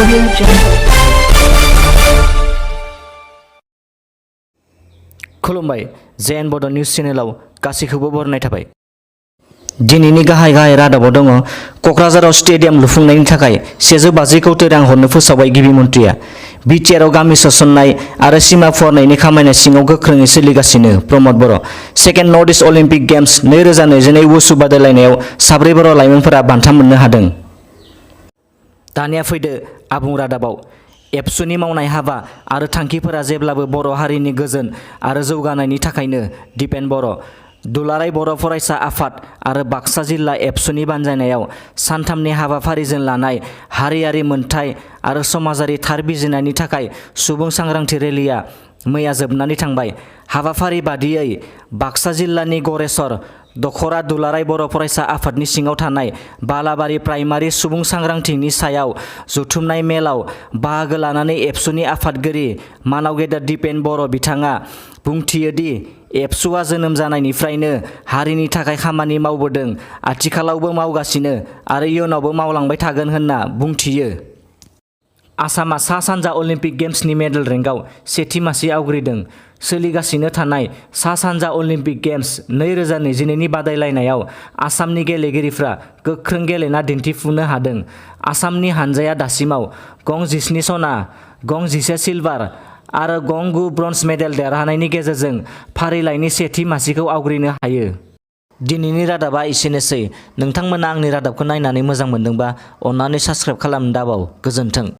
Audio Jungle. खुलुमबाय JN बड' news चेनेलाव गासैखौबो बरायनाय थाबाय। दिनैनि गाहाय रादाबाव दङ क'क्राझाराव स्टेडियाम लुफुंनायनि थाखाय 150 कौटि रां हरनो फोसावबाय गिबि मन्थ्रिया। बिटिआरआव गामि सोसननाय आरो सिमा फुवारनायनि खामानिया सिङाव गोख्रोङै सोलिगासिनो। Pramod Boro'. Second north east olympic games 2022 wushu बादायलायनायाव 7 बर' लाइमोनफोरा बान्था मोननो हादों। दानिया फैदो आबुं रादाबाव। एबसुनि मावनाय हाबा आरो थांखिफोरा जेब्लाबो बर' हारिनि गोजोन आरो जौगानायनि थाखायनो। दिपेन बर'। दुलाराय बर' फरायसा आफाद आरो बाक्सा जिल्ला एबसुनि बानजायनायाव सानथामनि हाबाफारिजों लानाय हारियारि मोनथाय आरो समाजारि थार बिजिरनायनि थाखाय सुबुं सांग्रांथि रेलिया मैया जोबनानै थांबाय। हाबाफारि बादियै बाक्सा जिल्लानि गरेस्वर दखरा दुलाराय बर' फरायसा आफादनि सिङाव थानाय बालाबारि प्राइमारि सुबुं सांग्रांथिनि सायाव जथुमनाय मेलाव बाहागो लानानै एबसुनि आफादगिरि मानाव गेदेर दिपेन बर' बिथाङा बुंथियोदि एबसुआ जोनोम जानायनिफ्रायनो हारिनि थाखाय खामानि मावबोदों, आथिखालावबो मावगासिनो आरो इयुनावबो मावलांबाय थागोन होनना बुंथियो। आसामा सा सानजा अलिम्पिक गेम्सनि मेडेल रेंकआव सेथि मासि आवग्रिदों। सोलिगासिनो थानाय सा सानजा अलिम्पिक गेम्स 2022 नि बादायलायनायाव आसामनि गेलेगिरिफ्रा गोख्रों गेलेना दिन्थिफुंनो हादों। आसामनि हानजाया दासिमाव गं 17 सना, गं 11 सिलभार आरो गं 9 ब्रन्ज मेडेल देरहानायनि गेजेरजों फारिलाइनि सेथि मासिखौ आवग्रिनो हायो। दिनैनि रादाबा एसेनोसै। नोंथांमोना आंनि रादाबखौ नायनानै मोजां मोनदोंबा अन्नानै साबस्क्राइब खालामनो दाबाव। गोजोन्थों।